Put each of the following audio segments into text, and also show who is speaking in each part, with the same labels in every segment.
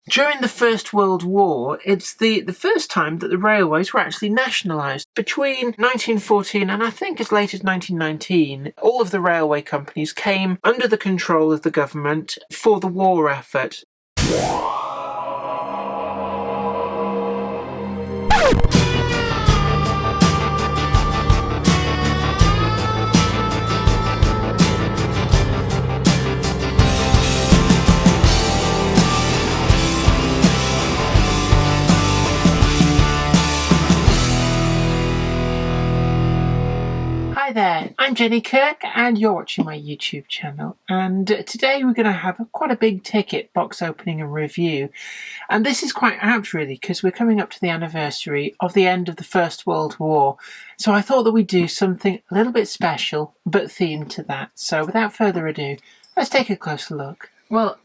Speaker 1: During the First World War, it's the first time that the railways were actually nationalised. Between 1914 and I think as late as 1919, all of the railway companies came under the control of the government for the war effort. Hi there, I'm Jenny Kirk and you're watching my YouTube channel, and today we're going to have quite a big ticket box opening and review, and this is quite apt really because we're coming up to the anniversary of the end of the First World War, so I thought that we'd do something a little bit special but themed to that. So without further ado, let's take a closer look. Well,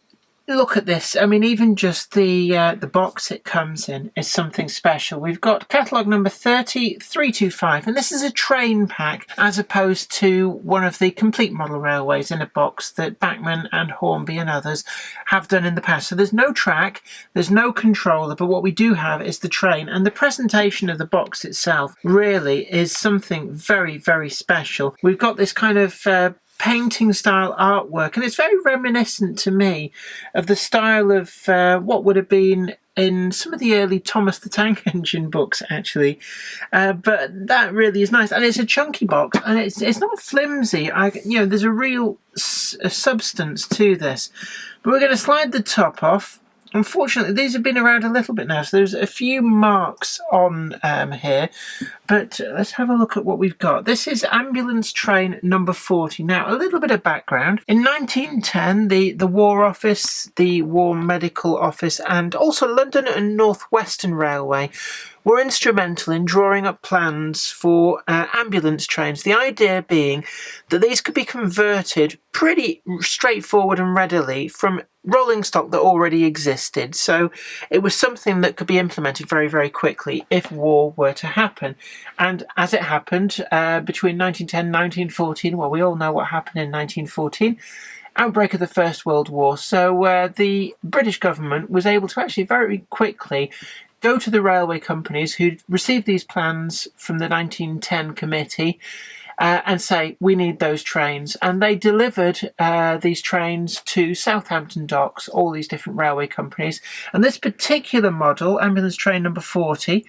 Speaker 1: look at this. I mean, even just the box it comes in is something special. We've got catalogue number 30325, and this is a train pack as opposed to one of the complete model railways in a box that Bachman and Hornby and others have done in the past. So there's no track, there's no controller, but what we do have is the train, and the presentation of the box itself really is something very, very special. We've got this kind of painting style artwork, and it's very reminiscent to me of the style of what would have been in some of the early Thomas the Tank Engine books actually, but that really is nice, and it's a chunky box, and it's not flimsy. There's a real substance to this, but we're going to slide the top off. Unfortunately, these have been around a little bit now, so there's a few marks on here, but let's have a look at what we've got. This is ambulance train number 40. Now, a little bit of background. In 1910, the War Office, the War Medical Office, and also London and North Western Railway were instrumental in drawing up plans for ambulance trains. The idea being that these could be converted pretty straightforward and readily from rolling stock that already existed. So it was something that could be implemented very, very quickly if war were to happen. And as it happened, between 1910 and 1914, well, we all know what happened in 1914, outbreak of the First World War. So the British government was able to actually very quickly go to the railway companies who'd received these plans from the 1910 committee and say, we need those trains. And they delivered these trains to Southampton docks, all these different railway companies. And this particular model, ambulance train number 40,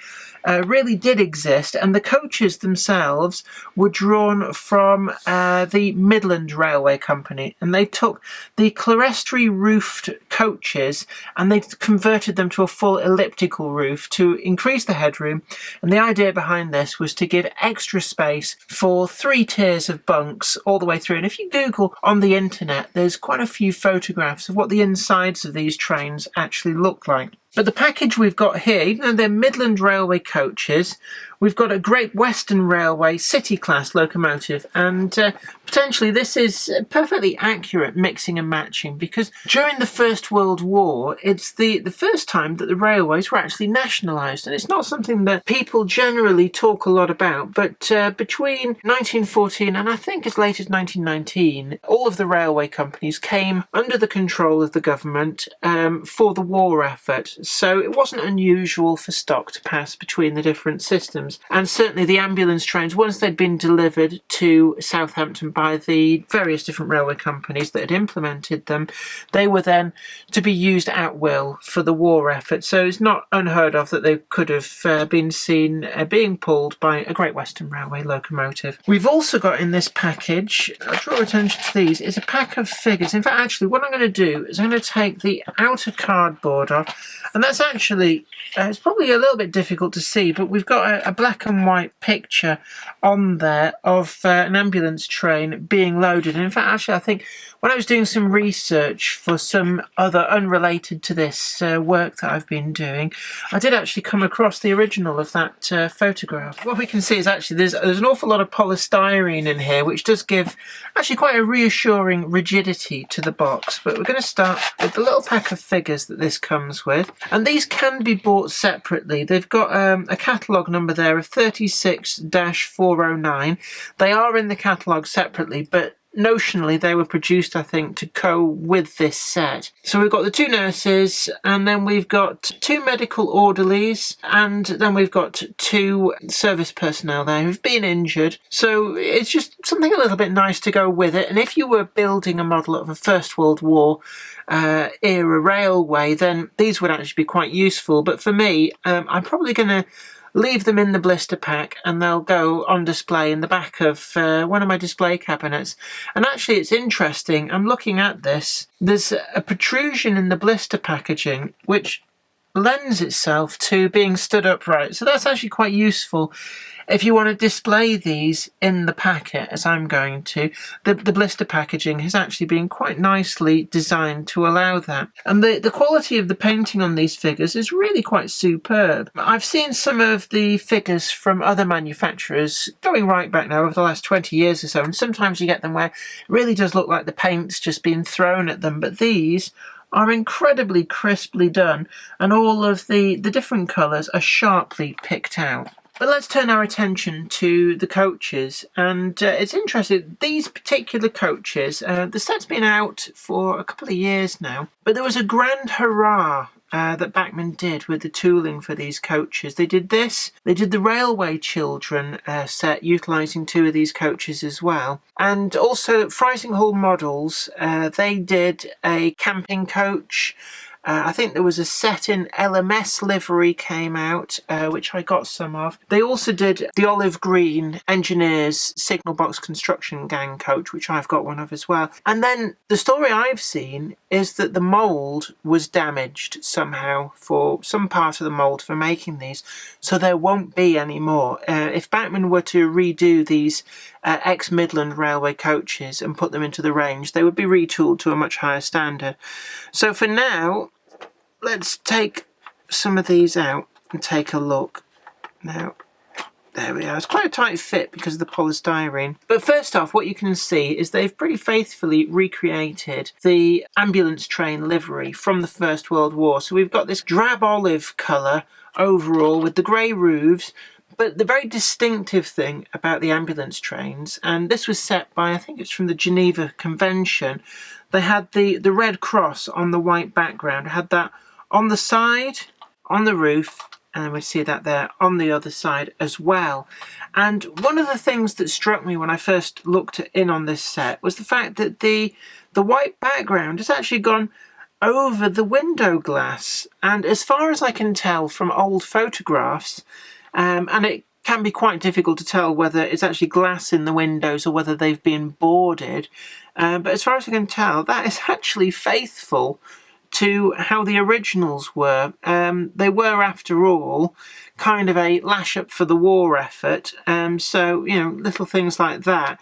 Speaker 1: really did exist, and the coaches themselves were drawn from the Midland Railway Company, and they took the clerestory roofed coaches and they converted them to a full elliptical roof to increase the headroom. And the idea behind this was to give extra space for 3 tiers of bunks all the way through. And if you Google on the internet, there's quite a few photographs of what the insides of these trains actually look like. But the package we've got here, even though they're Midland Railway coaches, we've got a Great Western Railway City Class locomotive, and potentially this is perfectly accurate mixing and matching, because during the First World War, it's the first time that the railways were actually nationalised, and it's not something that people generally talk a lot about, but between 1914 and I think as late as 1919, all of the railway companies came under the control of the government for the war effort. So it wasn't unusual for stock to pass between the different systems. And certainly the ambulance trains, once they'd been delivered to Southampton by the various different railway companies that had implemented them, they were then to be used at will for the war effort. So it's not unheard of that they could have been seen being pulled by a Great Western Railway locomotive. We've also got in this package, I'll draw attention to these, is a pack of figures. In fact, actually, what I'm going to do is I'm going to take the outer cardboard off, and that's actually, it's probably a little bit difficult to see, but we've got a black and white picture on there of an ambulance train being loaded. And in fact, actually, I think when I was doing some research for some other unrelated to this work that I've been doing, I did actually come across the original of that photograph. What we can see is actually there's an awful lot of polystyrene in here, which does give actually quite a reassuring rigidity to the box. But we're going to start with the little pack of figures that this comes with. And these can be bought separately. They've got a catalogue number there of 36-409. They are in the catalogue separately, but notionally they were produced, I think, to go with this set. So we've got the 2 nurses, and then we've got 2 medical orderlies, and then we've got 2 service personnel there who've been injured. So it's just something a little bit nice to go with it. And if you were building a model of a First World War era railway, then these would actually be quite useful. But for me, I'm probably going to leave them in the blister pack, and they'll go on display in the back of one of my display cabinets. And actually, it's interesting. I'm looking at this. There's a protrusion in the blister packaging which lends itself to being stood upright. So that's actually quite useful if you want to display these in the packet, as I'm going to. The blister packaging has actually been quite nicely designed to allow that. And the quality of the painting on these figures is really quite superb. I've seen some of the figures from other manufacturers going right back now over the last 20 years or so, and sometimes you get them where it really does look like the paint's just been thrown at them, but these are incredibly crisply done, and all of the different colours are sharply picked out. But let's turn our attention to the coaches, and it's interesting, these particular coaches, the set's been out for a couple of years now, but there was a grand hurrah that Bachman did with the tooling for these coaches. They did this, they did the Railway Children set utilising 2 of these coaches as well, and also Frizinghall Models, they did a camping coach. I think there was a set in LMS livery came out, which I got some of. They also did the olive green Engineers Signal Box Construction Gang coach, which I've got one of as well. And then the story I've seen is that the mould was damaged somehow for some part of the mould for making these, so there won't be any more. If Bachman were to redo these ex-Midland Railway coaches and put them into the range, they would be retooled to a much higher standard. So for now, let's take some of these out and take a look. Now, there we are. It's quite a tight fit because of the polystyrene. But first off, what you can see is they've pretty faithfully recreated the ambulance train livery from the First World War. So we've got this drab olive colour overall with the grey roofs. But the very distinctive thing about the ambulance trains, and this was set by, I think it's from the Geneva Convention, they had the red cross on the white background, had that on the side, on the roof, and we see that there on the other side as well. And one of the things that struck me when I first looked in on this set was the fact that the white background has actually gone over the window glass. And as far as I can tell from old photographs, and it can be quite difficult to tell whether it's actually glass in the windows or whether they've been boarded, but as far as I can tell, that is actually faithful to how the originals were. They were, after all, kind of a lash up for the war effort, so, you know, little things like that.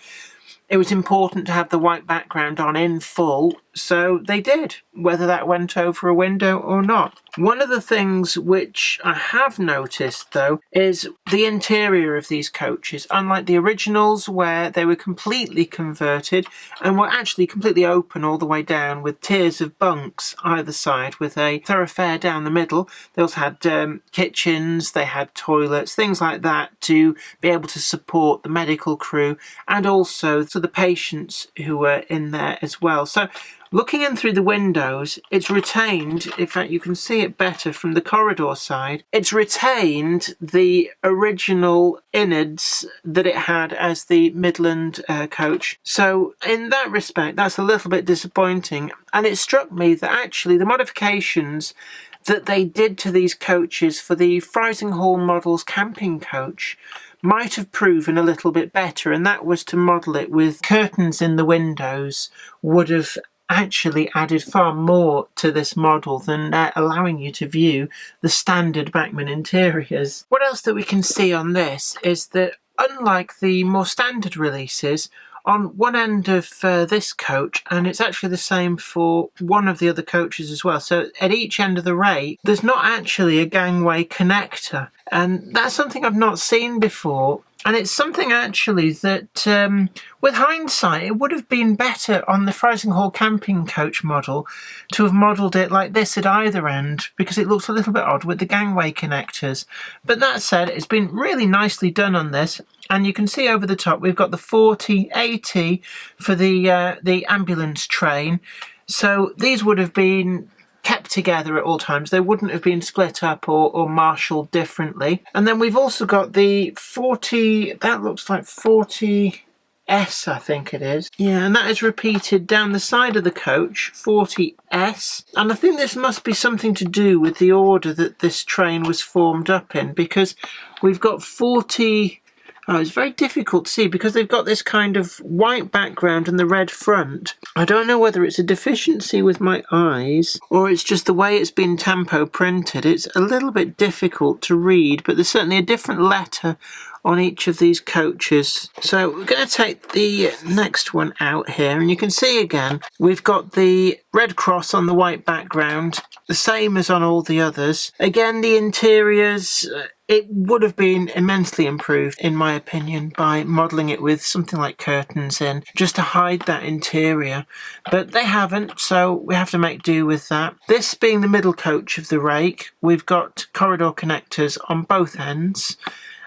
Speaker 1: It was important to have the white background on in full, so they did, whether that went over a window or not. One of the things which I have noticed, though, is the interior of these coaches. Unlike the originals, where they were completely converted and were actually completely open all the way down with tiers of bunks either side with a thoroughfare down the middle. They also had kitchens, they had toilets, things like that to be able to support the medical crew and also to the patients who were in there as well. So looking in through the windows, it's retained, in fact you can see it better from the corridor side, it's retained the original innards that it had as the Midland coach. So in that respect, that's a little bit disappointing. And it struck me that actually the modifications that they did to these coaches for the Frizinghall Models camping coach might have proven a little bit better, and that was to model it with curtains in the windows would have actually added far more to this model than allowing you to view the standard Bachman interiors. What else that we can see on this is that, unlike the more standard releases, on one end of this coach, and it's actually the same for one of the other coaches as well, so at each end of the rake there's not actually a gangway connector, and that's something I've not seen before. And it's something actually that, with hindsight, it would have been better on the Frizinghall camping coach model to have modelled it like this at either end, because it looks a little bit odd with the gangway connectors. But that said, it's been really nicely done on this. And you can see over the top, we've got the 40 AT for the ambulance train. So these would have been kept together at all times. They wouldn't have been split up or marshalled differently. And then we've also got the 40, that looks like 40S, I think it is. Yeah, and that is repeated down the side of the coach, 40S. And I think this must be something to do with the order that this train was formed up in, because we've got 40... Oh, it's very difficult to see because they've got this kind of white background and the red front. I don't know whether it's a deficiency with my eyes or it's just the way it's been tempo printed. It's a little bit difficult to read, but there's certainly a different letter on each of these coaches. So we're going to take the next one out here, and you can see again we've got the red cross on the white background, the same as on all the others. Again, the interiors, it would have been immensely improved, in my opinion, by modelling it with something like curtains in, just to hide that interior. But they haven't, so we have to make do with that. This being the middle coach of the rake, we've got corridor connectors on both ends.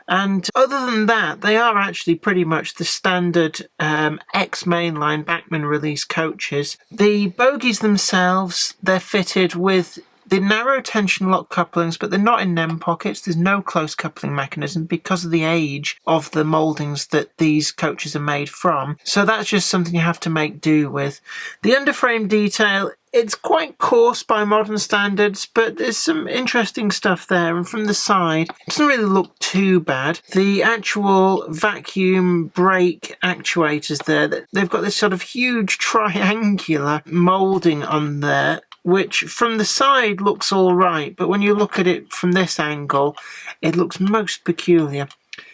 Speaker 1: And other than that, they are actually pretty much the standard ex-mainline Bachman release coaches. The bogies themselves, they're fitted with the narrow tension lock couplings, but they're not in NEM pockets. There's no close coupling mechanism because of the age of the mouldings that these coaches are made from. So that's just something you have to make do with. The underframe detail, it's quite coarse by modern standards, but there's some interesting stuff there. And from the side, it doesn't really look too bad. The actual vacuum brake actuators there, they've got this sort of huge triangular moulding on there, which from the side looks all right, but when you look at it from this angle, it looks most peculiar.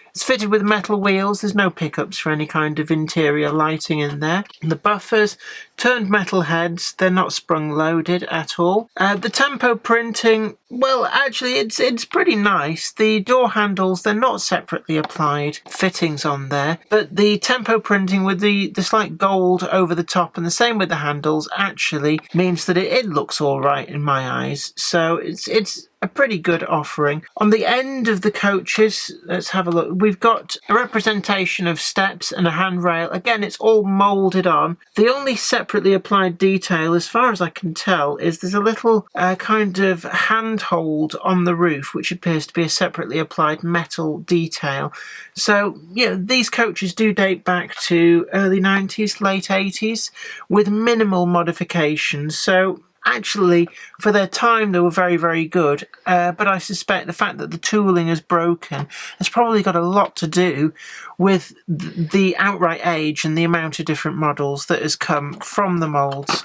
Speaker 1: It's fitted with metal wheels. There's no pickups for any kind of interior lighting in there. And the buffers, turned metal heads. They're not sprung loaded at all. The tempo printing, well, actually, it's pretty nice. The door handles, they're not separately applied fittings on there, but the tempo printing with the slight gold over the top and the same with the handles actually means that it looks all right in my eyes. So it's a pretty good offering. On the end of the coaches, let's have a look. We've got a representation of steps and a handrail. Again, it's all moulded on. The only separately applied detail, as far as I can tell, is there's a little kind of handhold on the roof, which appears to be a separately applied metal detail. So, yeah, these coaches do date back to early 90s, late 80s, with minimal modifications. So, actually, for their time, they were very, very good. But I suspect the fact that the tooling is broken has probably got a lot to do with the outright age and the amount of different models that has come from the moulds.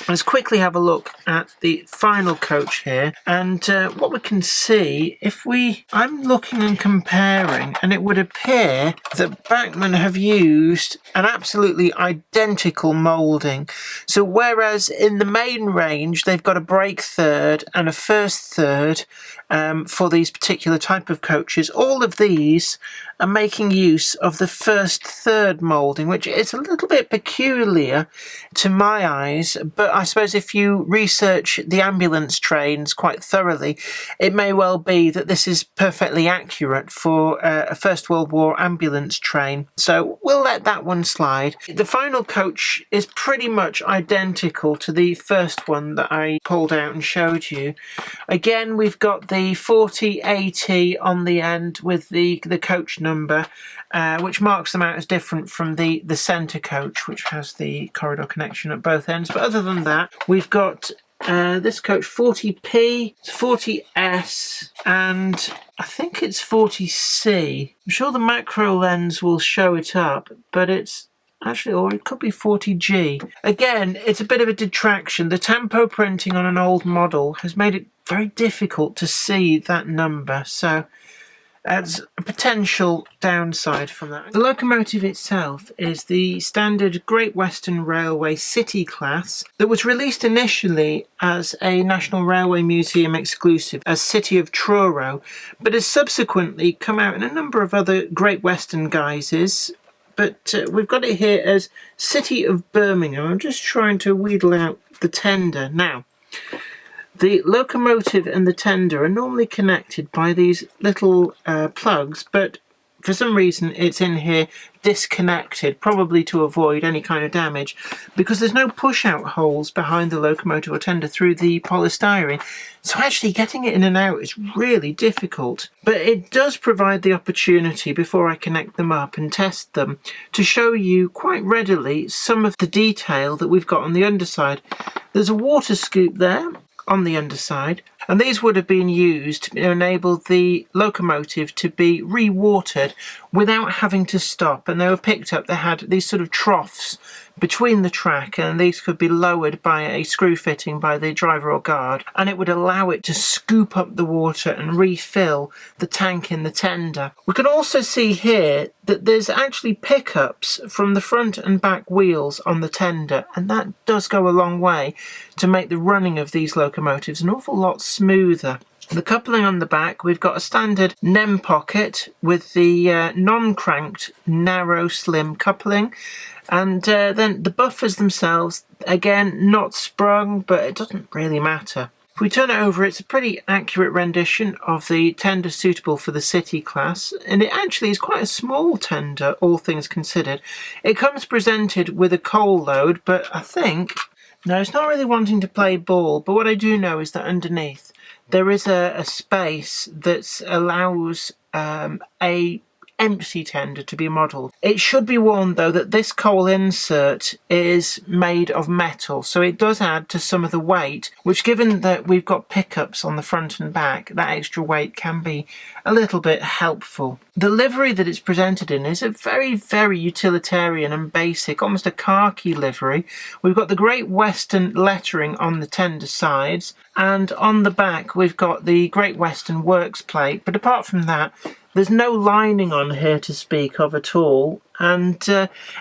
Speaker 1: Let's quickly have a look at the final coach here, and what we can see, I'm looking and comparing, and it would appear that Bachman have used an absolutely identical moulding. So whereas in the main range they've got a break third and a first third for these particular type of coaches, all of these are making use of the first third moulding, which is a little bit peculiar to my eyes, but I suppose if you research the ambulance trains quite thoroughly, it may well be that this is perfectly accurate for a First World War ambulance train. So we'll let that one slide. The final coach is pretty much identical to the first one that I pulled out and showed you. Again, we've got the 40 AT on the end with the coach number, which marks them out as different from the centre coach, which has the corridor connection at both ends. But other than that, we've got this coach 40P, 40S, and I think it's 40C. I'm sure the macro lens will show it up, but it's actually, or it could be 40G. Again, it's a bit of a detraction. The tempo printing on an old model has made it very difficult to see that number. So As a potential downside from that. The locomotive itself is the standard Great Western Railway City class that was released initially as a National Railway Museum exclusive as City of Truro, but has subsequently come out in a number of other Great Western guises. But we've got it here as City of Birmingham. I'm just trying to wheedle out the tender now. The locomotive and the tender are normally connected by these little plugs, but for some reason it's in here disconnected, probably to avoid any kind of damage, because there's no push-out holes behind the locomotive or tender through the polystyrene. So actually getting it in and out is really difficult. But it does provide the opportunity, before I connect them up and test them, to show you quite readily some of the detail that we've got on the underside. There's a water scoop there on the underside, and these would have been used to enable the locomotive to be re-watered without having to stop, and they were picked up. They had these sort of troughs between the track, and these could be lowered by a screw fitting by the driver or guard, and it would allow it to scoop up the water and refill the tank in the tender. We can also see here that there's actually pickups from the front and back wheels on the tender, and that does go a long way to make the running of these locomotives an awful lot smoother. The coupling on the back, we've got a standard NEM pocket with the non-cranked narrow slim coupling, and then the buffers themselves, again not sprung, but it doesn't really matter. If we turn it over, it's a pretty accurate rendition of the tender suitable for the city class, and it actually is quite a small tender, all things considered. It comes presented with a coal load, but I think, no, it's not really wanting to play ball, but what I do know is that underneath there is a space that allows a empty tender to be modelled. It should be warned though that this coal insert is made of metal, so it does add to some of the weight, which, given that we've got pickups on the front and back, that extra weight can be a little bit helpful. The livery that it's presented in is a very, very utilitarian and basic, almost a khaki livery. We've got the Great Western lettering on the tender sides, and on the back we've got the Great Western Works plate, but apart from that there's no lining on here to speak of at all, and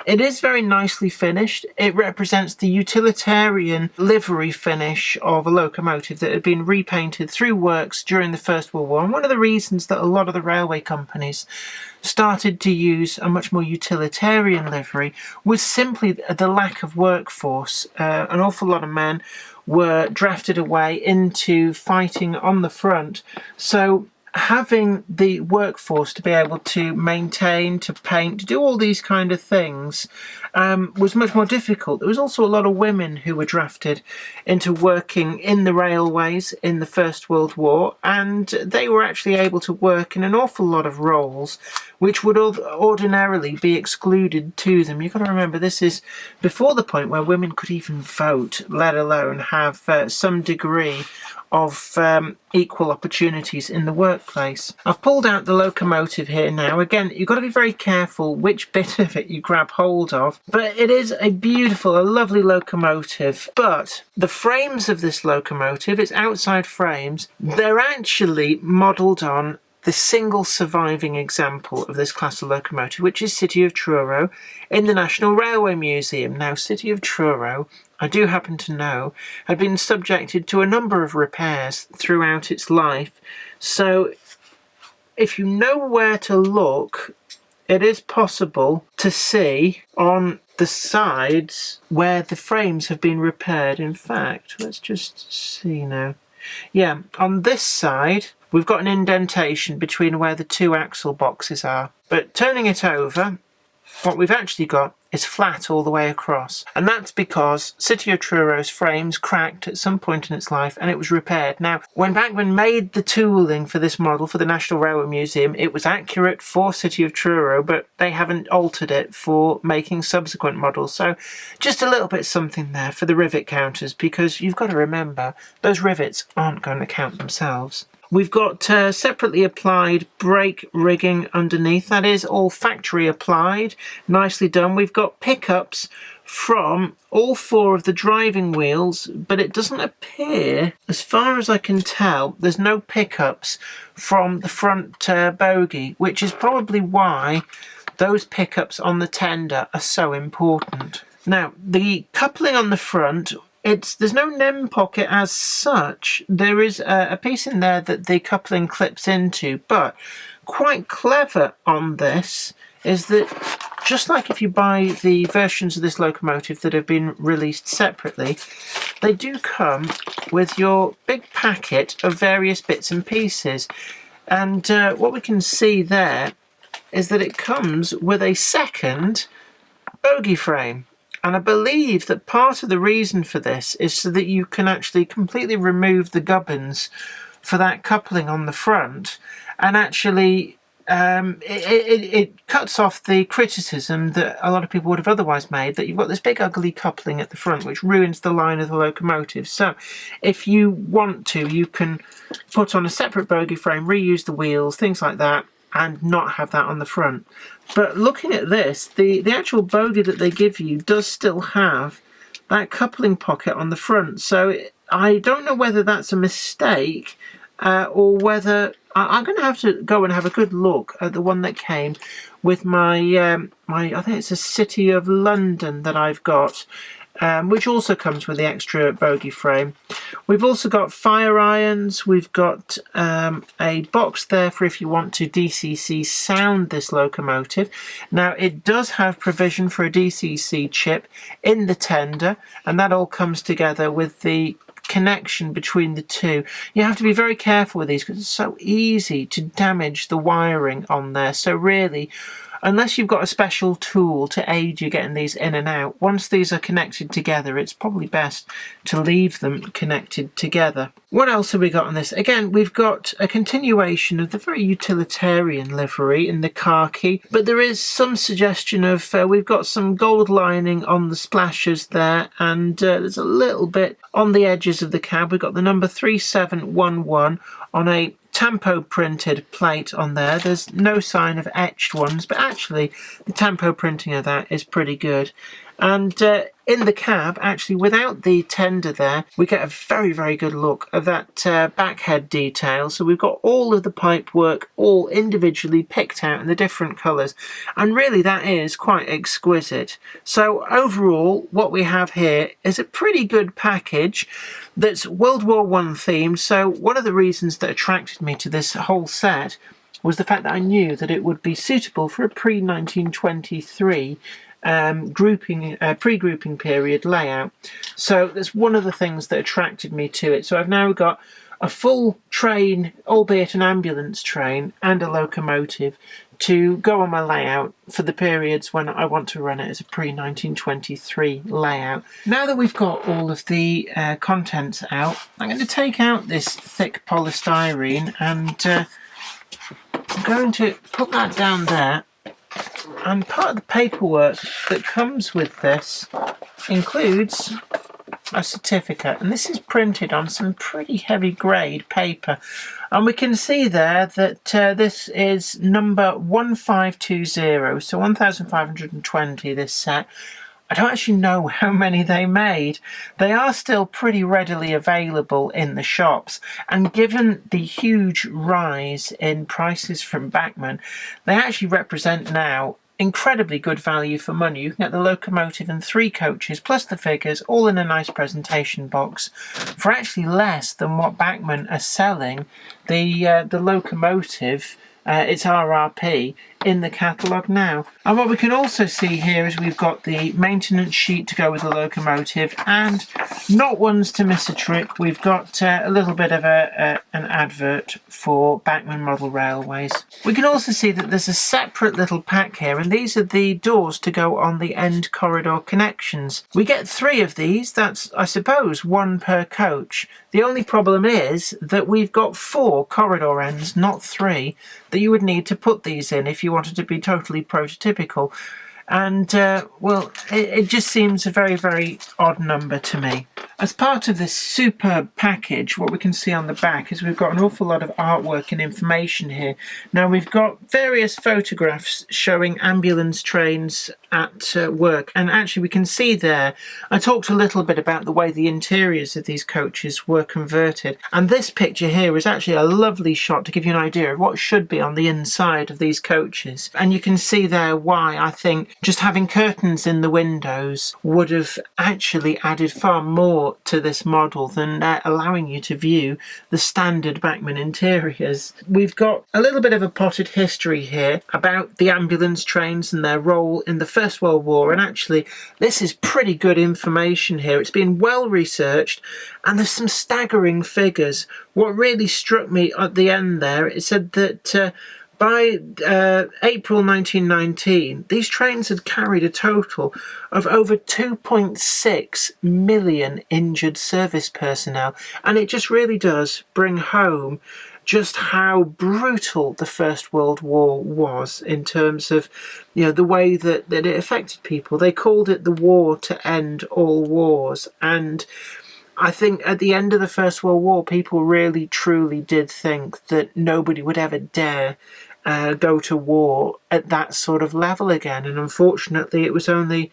Speaker 1: it is very nicely finished. It represents the utilitarian livery finish of a locomotive that had been repainted through works during the First World War, and one of the reasons that a lot of the railway companies started to use a much more utilitarian livery was simply the lack of workforce. An awful lot of men were drafted away into fighting on the front, so having the workforce to be able to maintain, to paint, to do all these kind of things was much more difficult. There was also a lot of women who were drafted into working in the railways in the First World War, and they were actually able to work in an awful lot of roles which would ordinarily be excluded to them. You've got to remember, this is before the point where women could even vote, let alone have some degree of equal opportunities in the workplace. I've pulled out the locomotive here now. Again, you've got to be very careful which bit of it you grab hold of, but it is a beautiful, a lovely locomotive. But the frames of this locomotive, its outside frames, they're actually modelled on the single surviving example of this class of locomotive, which is City of Truro in the National Railway Museum. Now, City of Truro, I do happen to know, had been subjected to a number of repairs throughout its life. So if you know where to look, it is possible to see on the sides where the frames have been repaired. In fact, let's just see now. Yeah, on this side, we've got an indentation between where the two axle boxes are. But turning it over, what we've actually got is flat all the way across. And that's because City of Truro's frames cracked at some point in its life and it was repaired. Now, when Bachman made the tooling for this model for the National Railway Museum, it was accurate for City of Truro, but they haven't altered it for making subsequent models. So just a little bit something there for the rivet counters, because you've got to remember, those rivets aren't going to count themselves. We've got separately applied brake rigging underneath. That is all factory applied. Nicely done. We've got pickups from all four of the driving wheels, but it doesn't appear, as far as I can tell, there's no pickups from the front bogie, which is probably why those pickups on the tender are so important. Now, the coupling on the front, there's no NEM pocket as such. There is a piece in there that the coupling clips into, but quite clever on this is that just like if you buy the versions of this locomotive that have been released separately, they do come with your big packet of various bits and pieces. And what we can see there is that it comes with a second bogie frame. And I believe that part of the reason for this is so that you can actually completely remove the gubbins for that coupling on the front, and actually it cuts off the criticism that a lot of people would have otherwise made, that you've got this big ugly coupling at the front which ruins the line of the locomotive. So if you want to, you can put on a separate bogie frame, reuse the wheels, things like that, and not have that on the front. But looking at this, the actual bogie that they give you does still have that coupling pocket on the front. So I don't know whether that's a mistake or whether I'm going to have to go and have a good look at the one that came with my I think it's a City of London that I've got, which also comes with the extra bogie frame. We've also got fire irons. We've got a box there for if you want to DCC sound this locomotive. Now, it does have provision for a DCC chip in the tender, and that all comes together with the connection between the two. You have to be very careful with these because it's so easy to damage the wiring on there. So really, unless you've got a special tool to aid you getting these in and out, once these are connected together, it's probably best to leave them connected together. What else have we got on this? Again, we've got a continuation of the very utilitarian livery in the khaki, but there is some suggestion of, we've got some gold lining on the splashes there, and there's a little bit on the edges of the cab. We've got the number 3711 on a tampo printed plate on there. There's no sign of etched ones, but actually the tampo printing of that is pretty good. And in the cab, actually without the tender there, we get a very, very good look of that backhead detail. So we've got all of the pipe work all individually picked out in the different colours, and really that is quite exquisite. So overall, what we have here is a pretty good package that's World War I themed. So one of the reasons that attracted me to this whole set was the fact that I knew that it would be suitable for a pre-1923 pre-grouping period layout. So that's one of the things that attracted me to it. So I've now got a full train, albeit an ambulance train, and a locomotive to go on my layout for the periods when I want to run it as a pre-1923 layout. Now that we've got all of the contents out, I'm going to take out this thick polystyrene and I'm going to put that down there. And part of the paperwork that comes with this includes a certificate, and this is printed on some pretty heavy grade paper, and we can see there that this is number 1520, so 1520 this set. I don't actually know how many they made. They are still pretty readily available in the shops, and given the huge rise in prices from Bachman, they actually represent now incredibly good value for money. You can get the locomotive and 3 coaches plus the figures all in a nice presentation box for actually less than what Bachman are selling the locomotive, its RRP, in the catalogue now. And what we can also see here is we've got the maintenance sheet to go with the locomotive, and not ones to miss a trick, we've got a little bit of an advert for Bachman Model Railways. We can also see that there's a separate little pack here, and these are the doors to go on the end corridor connections. We get 3 of these. That's, I suppose, 1 per coach. The only problem is that we've got 4 corridor ends, not 3, that you would need to put these in if you wanted to be totally prototypical. And well, it just seems a very, very odd number to me. As part of this superb package, what we can see on the back is we've got an awful lot of artwork and information here. Now we've got various photographs showing ambulance trains at work, and actually we can see there, I talked a little bit about the way the interiors of these coaches were converted, and this picture here is actually a lovely shot to give you an idea of what should be on the inside of these coaches. And you can see there why I think just having curtains in the windows would have actually added far more to this model than allowing you to view the standard Bachman interiors. We've got a little bit of a potted history here about the ambulance trains and their role in the First World War, and actually this is pretty good information here. It's been well researched and there's some staggering figures. What really struck me at the end there, it said that by April 1919, these trains had carried a total of over 2.6 million injured service personnel. And it just really does bring home just how brutal the First World War was in terms of, the way that it affected people. They called it the war to end all wars. And I think at the end of the First World War, people really truly did think that nobody would ever dare go to war at that sort of level again. And unfortunately, it was only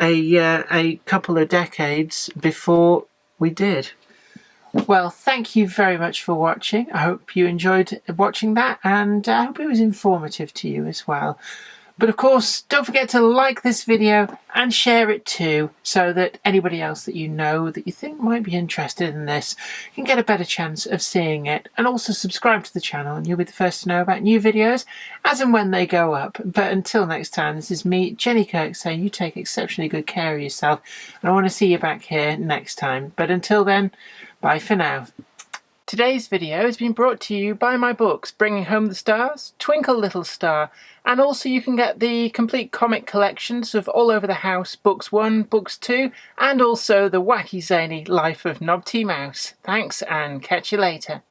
Speaker 1: a couple of decades before we did. Well, thank you very much for watching. I hope you enjoyed watching that, and I hope it was informative to you as well. But of course, don't forget to like this video and share it too, so that anybody else that you know that you think might be interested in this can get a better chance of seeing it. And also subscribe to the channel and you'll be the first to know about new videos as and when they go up. But until next time, this is me, Jenny Kirk, saying you take exceptionally good care of yourself, and I want to see you back here next time. But until then, bye for now. Today's video has been brought to you by my books, Bringing Home the Stars, Twinkle Little Star, and also you can get the complete comic collections of All Over the House, Books 1, Books 2, and also the wacky zany Life of Knobty Mouse. Thanks, and catch you later.